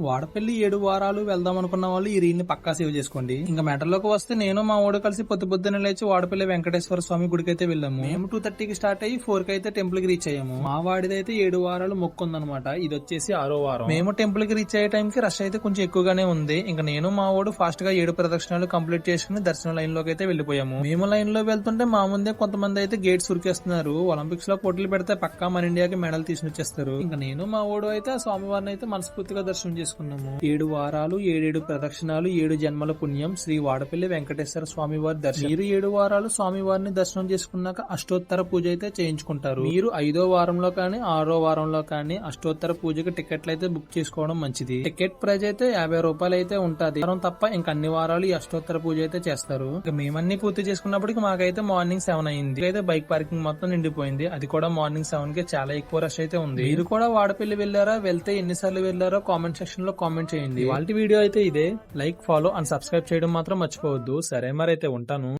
వాడపల్లి 7 వారాలు వెళ్దాం అనుకున్న వాళ్ళు ఈ రీల్ ని పక్కా సేవ్ చేసుకోండి. ఇంకా మెటర్లోకి వస్తే నేను మా ఓడు కలిసి పొద్దున్న లేచి వాడపల్లి వెంకటేశ్వర స్వామి గుడికి అయితే వెళ్ళాము. మేము 2:30కి స్టార్ట్ అయ్యి 4 కి అయితే టెంపుల్ కి రీచ్ అయ్యాము. మా వాడిదైతే 7 వారాలు మొక్కు ఉందన్నమాట. ఇది వచ్చేసి 6వ వారం. మేము టెంపుల్ కి రీచ్ అయ్యే టైంకి రష్ అయితే కొంచెం ఎక్కువగానే ఉంది. ఇంకా నేను మా ఓడు ఫాస్ట్ గా 7 ప్రదక్షిణాలు కంప్లీట్ చేసుకుని దర్శన లైన్ లోకి అయితే వెళ్లిపోయాము. మేము లైన్ లో వెళ్తుంటే మా ముందే కొంతమంది అయితే గేట్స్ ఉరికేస్తున్నారు. ఒలింపిక్స్ లో పోటీలు పెడితే పక్కా మన ఇండియాకి మెడల్ తీసుకొచ్చేస్తారు. ఇంకా నేను మా ఓడు అయితే ఆ స్వామివారిని అయితే మనస్ఫూర్తిగా దర్శనం చేసుకున్నాము. 7 వారాలు 7 ప్రదక్షిణాలు 7 జన్మల పుణ్యం శ్రీ వాడపల్లి వెంకటేశ్వర స్వామి వారి దర్శనం. మీరు 7 వారాలు స్వామివారిని దర్శనం చేసుకున్నాక అష్టోత్తర పూజ అయితే చేయించుకుంటారు. మీరు 5వ వారంలో కానీ 6వ వారంలో కానీ అష్టోత్తర పూజకి టికెట్లు అయితే బుక్ చేసుకోవడం మంచిది. టికెట్ ప్రైస్ అయితే 50 రూపాయలు అయితే ఉంటది. వారం తప్ప ఇంకా అన్ని వారాలు ఈ అష్టోత్తర పూజ అయితే చేస్తారు. ఇక మేమన్నీ పూర్తి చేసుకున్నప్పటికి మాకైతే మార్నింగ్ 7 అయింది. అయితే బైక్ పార్కింగ్ మొత్తం నిండిపోయింది. అది కూడా మార్నింగ్ 7 కి చాలా ఎక్కువ రష్ అయితే ఉంది. మీరు కూడా వాడపల్లి వెళ్ళారా? వెళ్తే ఎన్నిసార్లు వెళ్ళారో కామెంట్ సెక్షన్ లో కామెంట్ చేయండి. వాళ్ళ వీడియో అయితే ఇదే. లైక్, ఫాలో అండ్ సబ్స్క్రైబ్ చేయడం మాత్రం మర్చిపోవద్దు. సరే, మరైతే ఉంటాను.